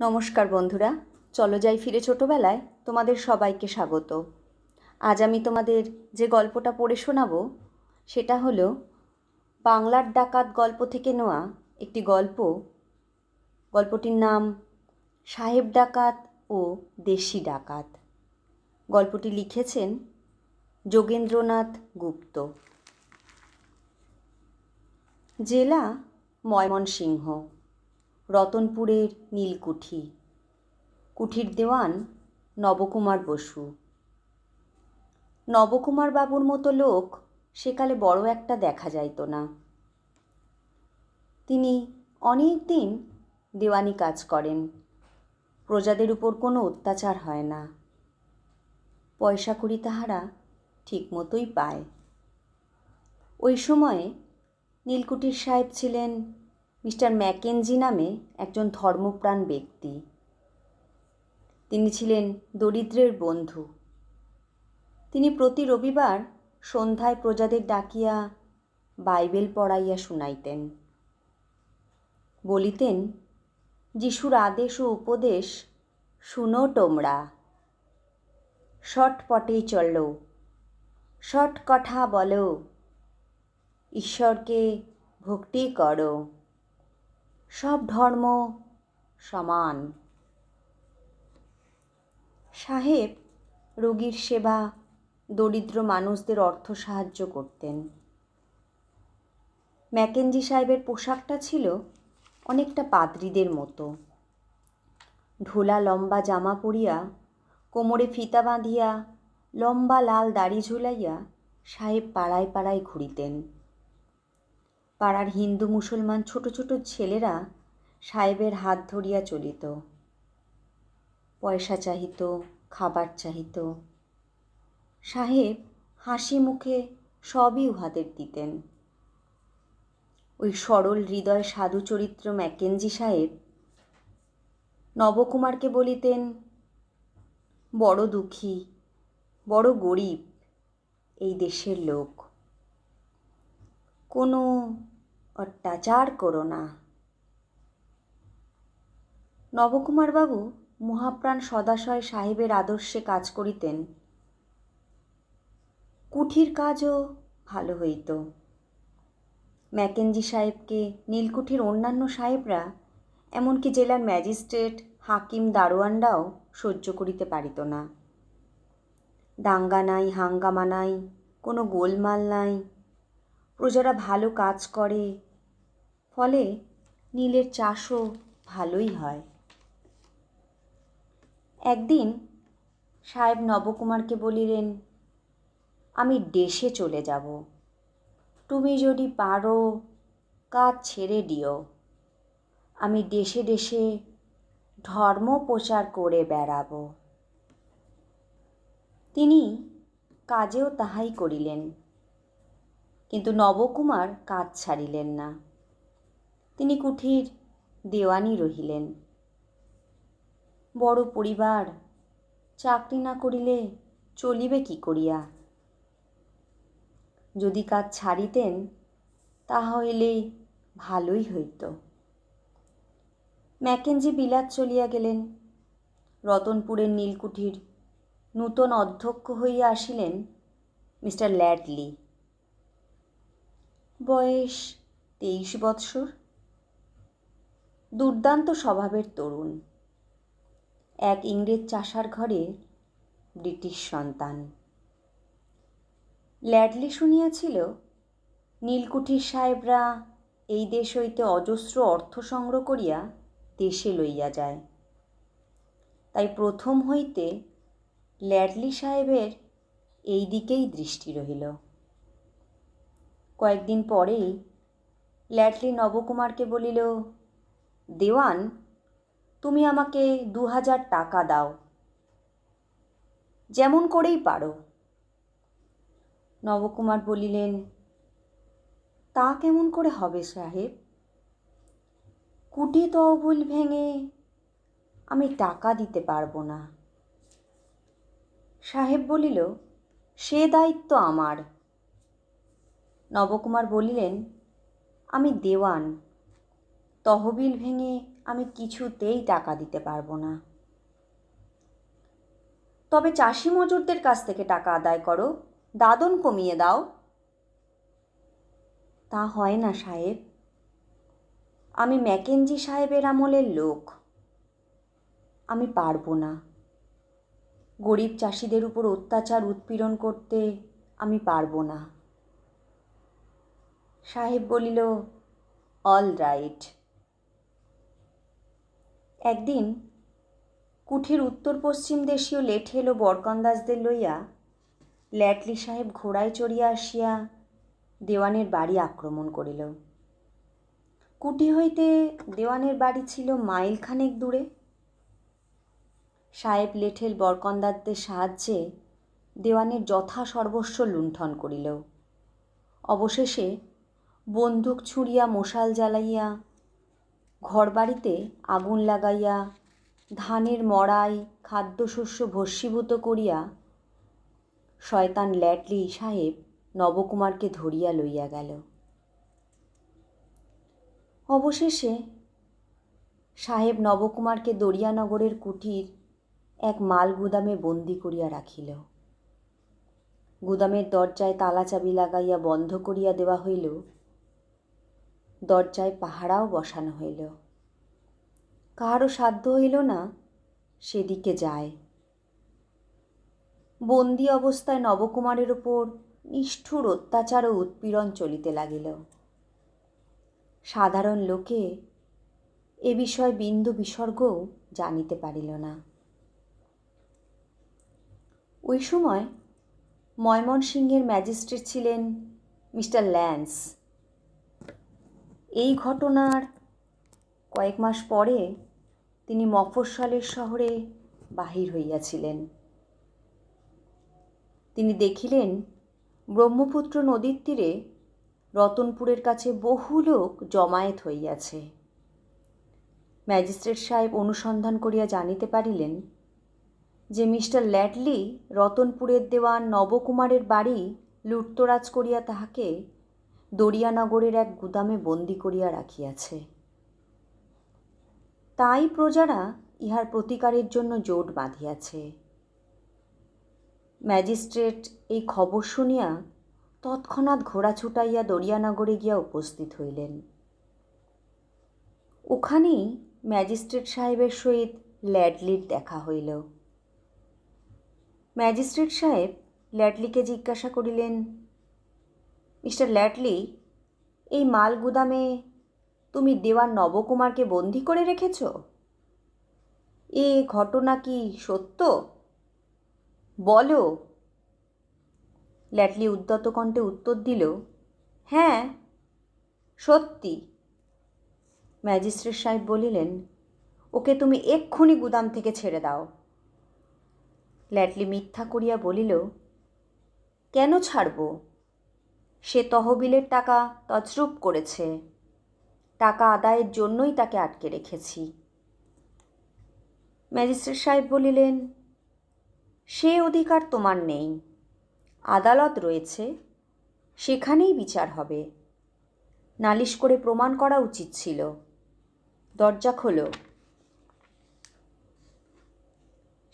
নমস্কার বন্ধুরা, চলো যাই ফিরে ছোটোবেলায় তোমাদের সবাইকে স্বাগত। আজ আমি তোমাদের যে গল্পটা পড়ে শোনাবো সেটা হলো বাংলার ডাকাত গল্প থেকে নেওয়া একটি গল্প। গল্পটির নাম সাহেব ডাকাত ও দেশি ডাকাত। গল্পটি লিখেছেন যোগেন্দ্রনাথ গুপ্ত। জেলা ময়মনসিংহ, রতনপুরের নীলকুঠি। কুঠির দেওয়ান নবকুমার বসু। নবকুমার বাবুর মতো লোক সেকালে বড় একটা দেখা যাইত না। তিনি অনেক দিন দেওয়ানি কাজ করেন, প্রজাদের উপর কোনো অত্যাচার হয় না, পয়সা কড়ি তাহারা ঠিক মতোই পায়। ওই সময়ে নীলকুঠির সাহেব ছিলেন মিস্টার ম্যাকেঞ্জি নামে একজন ধর্মপ্রাণ ব্যক্তি। তিনি ছিলেন দরিদ্রের বন্ধু। তিনি প্রতি রবিবার সন্ধ্যায় প্রজাদের ডাকিয়া বাইবেল পড়াইয়া শুনাইতেন। বলিতেন, যিশুর আদেশ ও উপদেশ শুনো তোমরা, শটপটে চলো, শট কথা বলো, ঈশ্বরকে ভক্তি করো, সব ধর্ম সমান। সাহেব রোগীর সেবা, দরিদ্র মানুষদের অর্থ সাহায্য করতেন। ম্যাকেঞ্জি সাহেবের পোশাকটা ছিল অনেকটা পাদ্রীদের মতো। ঢোলা লম্বা জামা পরিয়া, কোমরে ফিতা বাঁধিয়া, লম্বা লাল দাড়ি ঝুলাইয়া সাহেব পাড়ায় পাড়ায় ঘুরিতেন। পাড়ার হিন্দু মুসলমান ছোট ছোট ছেলেরা সাহেবের হাত ধরিয়া চলিত। পয়সা চাহিত, খাবার চাহিত। সাহেব হাসি মুখে সবই উহাদের দিতেন। ওই সরল হৃদয় সাধু চরিত্র ম্যাকেঞ্জি সাহেব নবকুমারকে বলিতেন, বড় দুঃখী, বড় গরিব এই দেশের লোক, কোনো অত্যাচার করো না। নবকুমার বাবু মহাপ্রাণ সদাশয় সাহেবের আদর্শে কাজ করিতেন। কুঠির কাজও ভালো হইত। ম্যাকেঞ্জি সাহেবকে নীলকুঠির অন্যান্য সাহেবরা, এমনকি জেলার ম্যাজিস্ট্রেট, হাকিম, দারোয়ানরাও সহ্য করিতে পারিত না। দাঙ্গা নাই, হাঙ্গামা নাই, কোনো গোলমাল নাই, প্রজারা ভালো কাজ করে, ফলে নীলের চাষও ভালোই হয়। একদিন সাহেব নবকুমারকে বলিলেন, আমি দেশে চলে যাব, তুমি যদি পারো কাজ ছেড়ে দিও, আমি দেশে দেশে ধর্ম প্রচার করে বেড়াবো। তিনি কাজেও তাহাই করিলেন, কিন্তু নবকুমার কাজ ছাড়িলেন না। তিনি কুঠির দেওয়ানি রহিলেন। বড় পরিবার, চাকরি না করিলে চলিবে কি করিয়া? যদি কাজ ছাড়িতেন তাহলে ভালোই হইত। ম্যাকেঞ্জি বিলাত চলিয়া গেলেন। রতনপুরের নীলকুঠির নূতন অধ্যক্ষ হইয়া আসিলেন মিস্টার ল্যাডলি। বয়স 23 বৎসর। দুর্দান্ত স্বভাবের তরুণ। এক ইংরেজ চাষার ঘরে ব্রিটিশ সন্তান। ল্যাডলি শুনিয়াছিল নীলকুঠির সাহেবরা এই দেশ হইতে অজস্র অর্থ সংগ্রহ করিয়া দেশে লইয়া যায়। তাই প্রথম হইতে ল্যাডলি সাহেবের এই দিকেই দৃষ্টি রহিল। কয়েকদিন পরেই ল্যাডলি নবকুমারকে বলিল, দেওয়ান, তুমি আমাকে 2000 টাকা দাও, যেমন করেই পারো। নবকুমার বলিলেন, তা কেমন করে হবে সাহেব? কুটি তহবিল ভেঙে আমি টাকা দিতে পারবো না। সাহেব বলিল, সে দায়িত্ব আমার। নবকুমার বলিলেন, আমি দেওয়ান, তহবিল ভেঙে আমি কিছুতেই টাকা দিতে পারবো না। তবে চাষি মজুরদের কাছ থেকে টাকা আদায় করো, দাদন কমিয়ে দাও। তা হয় না সাহেব, আমি ম্যাকেঞ্জি সাহেবের আমলের লোক, আমি পারবো না। গরিব চাষিদের উপর অত্যাচার উৎপীড়ন করতে আমি পারবো না। সাহেব বলিল, অল রাইট। একদিন কুঠির উত্তর পশ্চিম দেশীয় লেঠেল ও বরকন্দাজদের লইয়া ল্যাটলি সাহেব ঘোড়ায় চড়িয়া আসিয়া দেওয়ানের বাড়ি আক্রমণ করিল। কুঠি হইতে দেওয়ানের বাড়ি ছিল মাইলখানেক দূরে। সাহেব লেঠেল বরকন্দাজদের সাহায্যে দেওয়ানের যথা সর্বস্ব লুণ্ঠন করিল। অবশেষে বন্দুক ছুঁড়িয়া মশাল জ্বালাইয়া ঘরবাড়িতে আগুন লাগাইয়া ধানের মড়াই খাদ্যশস্য ভস্মীভূত করিয়া শয়তান ল্যাটলি সাহেব নবকুমারকে ধরিয়া লইয়া গেল। অবশেষে সাহেব নবকুমারকে দরিয়ানগরের কুঠির এক মাল গুদামে বন্দি করিয়া রাখিল। গুদামের দরজায় তালা চাবি লাগাইয়া বন্ধ করিয়া দেওয়া হইল। দরজায় পাহারাও বসানো হইল। কাহারও সাধ্য হইল না সেদিকে যায়। বন্দি অবস্থায় নবকুমারের ওপর নিষ্ঠুর অত্যাচার ও উৎপীড়ন চলিতে লাগিল। সাধারণ লোকে এ বিষয়ে বিন্দু বিসর্গও জানিতে পারিল না। ওই সময় ময়মনসিংহের ম্যাজিস্ট্রেট ছিলেন মিস্টার ল্যান্স। এই ঘটনার কয়েক মাস পরে তিনি মফস্বলের শহরে বাহির হইয়াছিলেন। তিনি দেখিলেন ব্রহ্মপুত্র নদীর তীরে রতনপুরের কাছে বহু লোক জমায়েত হইয়াছে। ম্যাজিস্ট্রেট সাহেব অনুসন্ধান করিয়া জানিতে পারিলেন যে মিস্টার ল্যাটলি রতনপুরের দেওয়ান নবকুমারের বাড়ি লুটতরাজ করিয়া তাহাকে দরিয়ানগরের এক গুদামে বন্দি করিয়া রাখিয়াছে। তাই প্রজারা ইহার প্রতিকারের জন্য জোট বাঁধিয়াছে। ম্যাজিস্ট্রেট এই খবর শুনিয়া তৎক্ষণাৎ ঘোড়া ছুটাইয়া দরিয়ানগরে গিয়া উপস্থিত হইলেন। ওখানেই ম্যাজিস্ট্রেট সাহেবের সহিত ল্যাটলির দেখা হইল। ম্যাজিস্ট্রেট সাহেব ল্যাটলিকে জিজ্ঞাসা করিলেন, মিস্টার ল্যাটলি, এই মাল গুদামে তুমি দেওয়ান নবকুমারকে বন্দি করে রেখেছ? এ ঘটনা কি সত্য? বলো। ল্যাটলি উদ্যত কণ্ঠে উত্তর দিল, হ্যাঁ, সত্যি। ম্যাজিস্ট্রেট সাহেব বলিলেন, ওকে তুমি এক্ষুনি গুদাম থেকে ছেড়ে দাও। ল্যাটলি মিথ্যা করিয়া বলিল, কেন ছাড়ব? সে তহবিলের টাকা তছরূপ করেছে। টাকা আদায়ের জন্যই তাকে আটকে রেখেছি। ম্যাজিস্ট্রেট সাহেব বলিলেন, সে অধিকার তোমার নেই। আদালত রয়েছে, সেখানেই বিচার হবে। নালিশ করে প্রমাণ করা উচিত ছিল। দরজা খোলো।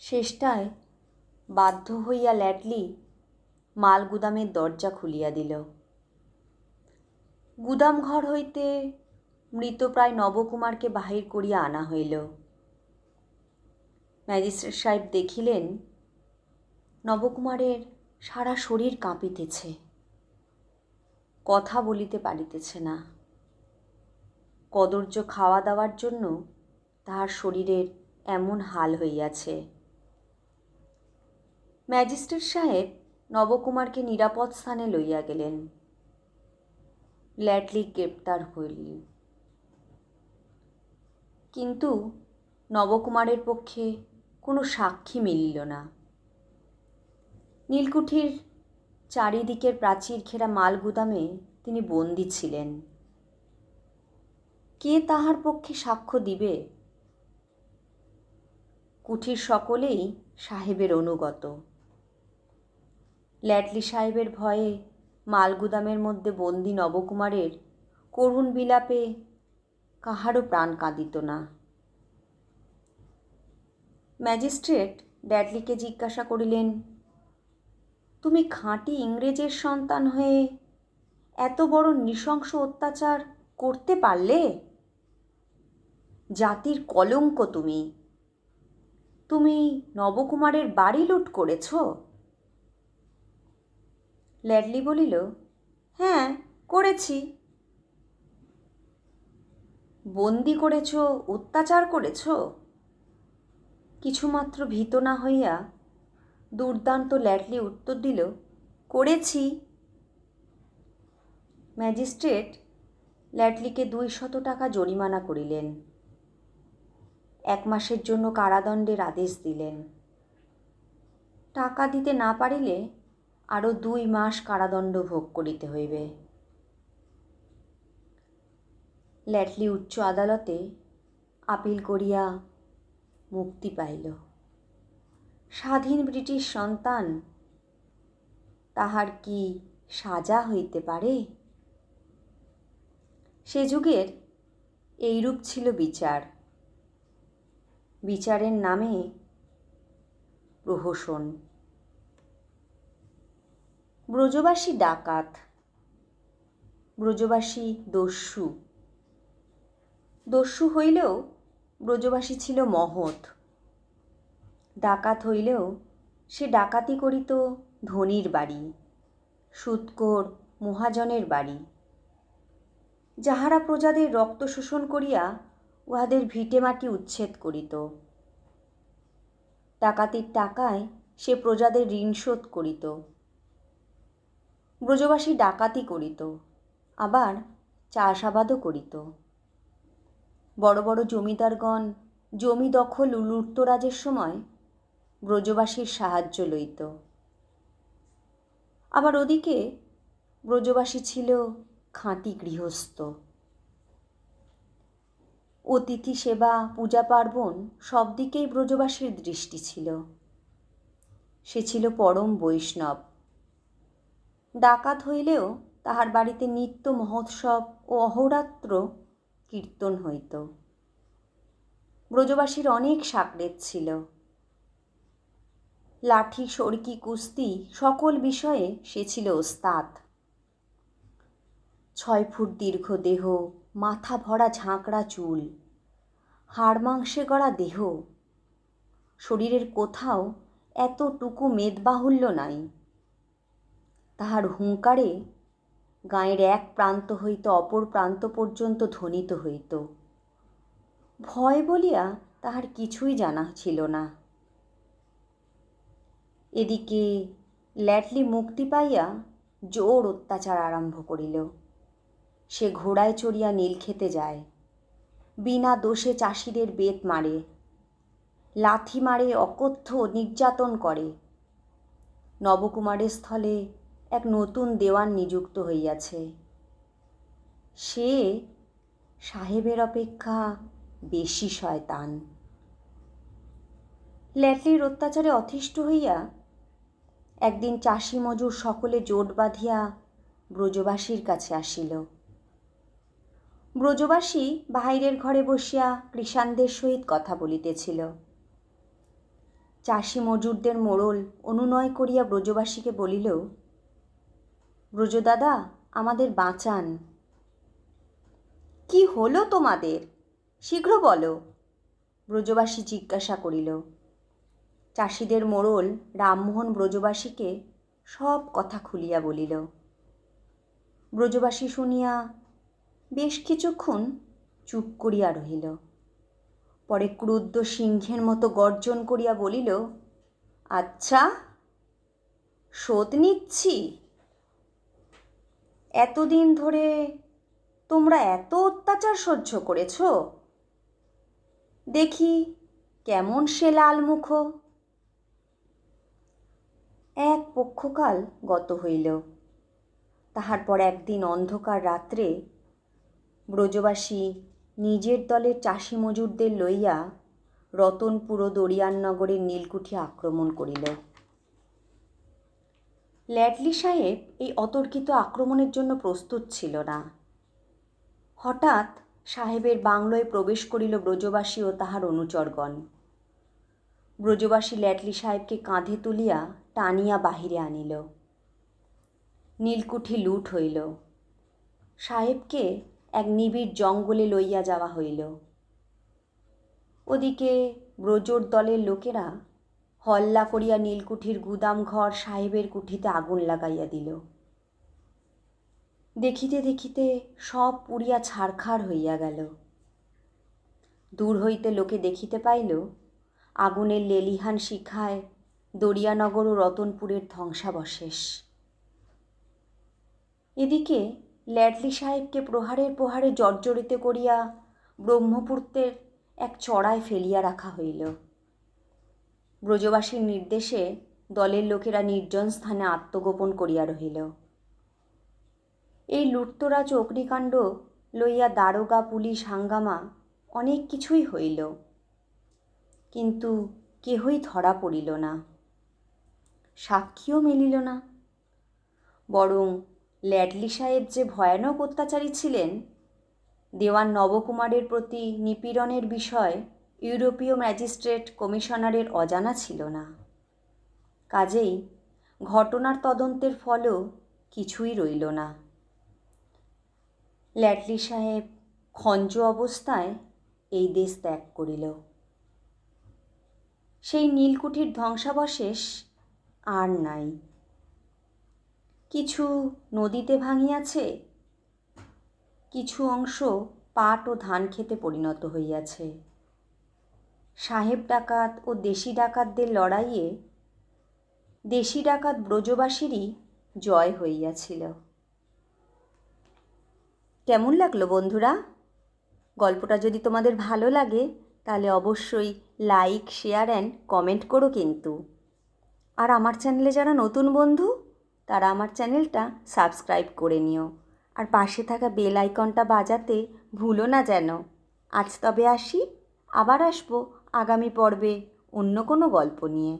শেষটায় বাধ্য হইয়া ল্যাটলি মাল গুদামের দরজা খুলিয়া দিল। গুদাম ঘর হইতে মৃতপ্রায় নবকুমারকে বাহির করিয়া আনা হইল। ম্যাজিস্ট্রেট সাহেব দেখিলেন নবকুমারের সারা শরীর কাঁপিতেছে, কথা বলিতে পারিতেছে না। কদর্য খাওয়া দাওয়ার জন্য তাহার শরীরের এমন হাল হইয়াছে। ম্যাজিস্ট্রেট সাহেব নবকুমারকে নিরাপদ স্থানে লইয়া গেলেন। ল্যাটলি গ্রেপ্তার হইলেন। কিন্তু নবকুমারের পক্ষে কোনো সাক্ষী মিলিল না। নীলকুঠির চারিদিকের প্রাচীর ঘেরা মাল গুদামে তিনি বন্দী ছিলেন। কে তাহার পক্ষে সাক্ষ্য দিবে? কুঠির সকলেই সাহেবের অনুগত। ল্যাটলি সাহেবের ভয়ে মালগুদামের মধ্যে বন্দি নবকুমারের করুণ বিলাপে কাহারও প্রাণ কাঁদিত না। ম্যাজিস্ট্রেট ড্যাডলিকে জিজ্ঞাসা করিলেন, তুমি খাঁটি ইংরেজের সন্তান হয়ে এত বড় নৃশংস অত্যাচার করতে পারলে? জাতির কলঙ্ক তুমি। তুমি নবকুমারের বাড়ি লুট করেছ? ল্যাডলি বলিল, হ্যাঁ, করেছি। বন্দি করেছ, অত্যাচার করেছ? কিছুমাত্র ভীত না হইয়া দুর্দান্ত ল্যাডলি উত্তর দিল, করেছি। ম্যাজিস্ট্রেট ল্যাডলিকে 200 টাকা জরিমানা করিলেন। 1 মাসের জন্য কারাদণ্ডের আদেশ দিলেন। টাকা দিতে না পারিলে আরও 2 মাস কারাদণ্ড ভোগ করিতে হইবে। ল্যাডলি উচ্চ আদালতে আপিল করিয়া মুক্তি পাইল। স্বাধীন ব্রিটিশ সন্তান, তাহার কি সাজা হইতে পারে? সে যুগের এইরূপ ছিল বিচার। বিচারের নামে প্রহসন। ব্রজবাসী ডাকাত, ব্রজবাসী দস্যু। দস্যু হইলেও ব্রজবাসী ছিল মহৎ। ডাকাত হইলেও সে ডাকাতি করিত ধনীর বাড়ি, সুৎখোর মহাজনের বাড়ি, যাহারা প্রজাদের রক্ত শোষণ করিয়া উহাদের ভিটেমাটি উচ্ছেদ করিত। ডাকাতির টাকায় সে প্রজাদের ঋণ শোধ করিত। ব্রজবাসী ডাকাতি করিত, আবার চাষাবাদও করিত। বড় বড় জমিদারগণ জমি দখল ও লুটতরাজের সময় ব্রজবাসীর সাহায্য লইত। আবার ওদিকে ব্রজবাসী ছিল খাঁটি গৃহস্থ। অতিথি সেবা, পূজা পার্বণ সব দিকেই ব্রজবাসীর দৃষ্টি ছিল। সে ছিল পরম বৈষ্ণব। ডাকাত হইলেও তাহার বাড়িতে নিত্য মহোৎসব ও অহোরাত্র কীর্তন হইত। ব্রজবাসীর অনেক সাকরেত ছিল। লাঠি, সড়কি, কুস্তি সকল বিষয়ে সে ছিল ওস্তাদ। 6 ফুট দীর্ঘ দেহ, মাথা ভরা ঝাঁকড়া চুল, হাড় মাংসে গড়া দেহ, শরীরের কোথাও এতটুকু মেদবাহুল্য নাই। তাহার হুঙ্কারে গাঁয়ের এক প্রান্ত হইতে অপর প্রান্ত পর্যন্ত ধ্বনিত হইত। ভয় বলিয়া তাহার কিছুই জানা ছিল না। এদিকে ল্যাডলি মুক্তি পাইয়া জোর অত্যাচার আরম্ভ করিল। সে ঘোড়ায় চড়িয়া নীলক্ষেতে যায়, বিনা দোষে চাষিদের বেত মারে, লাথি মারে, অকথ্য নির্যাতন করে। নবকুমারের স্থলে এক নতুন দেওয়ান নিযুক্ত হইয়াছে। সে সাহেবের অপেক্ষা বেশি শয়তান। ল্যাডলির অত্যাচারে অতিষ্ঠ হইয়া একদিন চাষি মজুর সকলে জোট বাঁধিয়া ব্রজবাসীর কাছে আসিল। ব্রজবাসী বাহিরের ঘরে বসিয়া কৃষাণদের সহিত কথা বলিতেছিল। চাষি মজুরদের মোড়ল অনুনয় করিয়া ব্রজবাসীকে বলিল, ব্রজদাদা, আমাদের বাঁচান। কি হলো তোমাদের? শীঘ্র বলো, ব্রজবাসী জিজ্ঞাসা করিল। চাষিদের মোড়ল রামমোহন ব্রজবাসীকে সব কথা খুলিয়া বলিল। ব্রজবাসী শুনিয়া বেশ কিছুক্ষণ চুপ করিয়া রহিল। পরে ক্রুদ্ধ সিংহের মতো গর্জন করিয়া বলিল, আচ্ছা, শোধ নিচ্ছি। এতদিন ধরে তোমরা এত অত্যাচার সহ্য করেছ? দেখি কেমন সে লালমুখ। এক পক্ষকাল গত হইল। তাহার পর একদিন অন্ধকার রাত্রে ব্রজবাসী নিজের দলের চাষি মজুরদের লইয়া রতনপুর ও দরিয়াননগরের নীলকুঠি আক্রমণ করিল। ল্যাডলি সাহেব এই অতর্কিত আক্রমণের জন্য প্রস্তুত ছিল না। হঠাৎ সাহেবের বাংলোয় প্রবেশ করিল ব্রজবাসী ও তাহার অনুচরগণ। ব্রজবাসী ল্যাটলি সাহেবকে কাঁধে তুলিয়া টানিয়া বাহিরে আনিল। নীলকুঠি লুট হইল। সাহেবকে এক নিবিড় জঙ্গলে লইয়া যাওয়া হইল। ওদিকে ব্রজোর দলের লোকেরা হল্লা করিয়া নীলকুঠির গুদাম ঘর সাহেবের কুঠিতে আগুন লাগাইয়া দিল। দেখিতে দেখিতে সব পুড়িয়া ছারখার হইয়া গেল। দূর হইতে লোকে দেখিতে পাইল আগুনের লেলিহান শিখায় দরিয়ানগর ও রতনপুরের ধ্বংসাবশেষ। এদিকে ল্যাটলি সাহেবকে প্রহারের প্রহারে জর্জরিত করিয়া ব্রহ্মপুত্রের এক চড়ায় ফেলিয়া রাখা হইল। ব্রজবাসীর নির্দেশে দলের লোকেরা নির্জন স্থানে আত্মগোপন করিয়া রহিল। এই লুটতরাজ অগ্নিকাণ্ড লইয়া দারোগা, পুলিশ, হাঙ্গামা অনেক কিছুই হইল, কিন্তু কেহই ধরা পড়িল না, সাক্ষীও মিলিল না। বরং ল্যাটলি সাহেব যে ভয়ানক অত্যাচারী ছিলেন, দেওয়ান নবকুমারের প্রতি নিপীড়নের বিষয় ইউরোপীয় ম্যাজিস্ট্রেট কমিশনারের অজানা ছিল না। কাজেই ঘটনার তদন্তের ফলও কিছুই রইল না। ল্যাটলি সাহেব খঞ্জ অবস্থায় এই দেশ ত্যাগ করিল। সেই নীলকুঠির ধ্বংসাবশেষ আর নাই। কিছু নদীতে ভাঙিয়াছে, কিছু অংশ পাট ও ধান খেতে পরিণত হইয়াছে। সাহেব ডাকাত ও দেশি ডাকাতদের লড়াইয়ে দেশি ডাকাত ব্রজবাসীরই জয় হইয়াছিল। কেমন লাগলো বন্ধুরা? গল্পটা যদি তোমাদের ভালো লাগে তাহলে অবশ্যই লাইক, শেয়ার অ্যান্ড কমেন্ট করো কিন্তু। আর আমার চ্যানেলে যারা নতুন বন্ধু তারা আমার চ্যানেলটা সাবস্ক্রাইব করে নিও, আর পাশে থাকা বেল আইকনটা বাজাতে ভুলো না যেন। আজ তবে আসি, আবার আসবো আগামী পর্বে অন্য কোনো গল্প নিয়ে।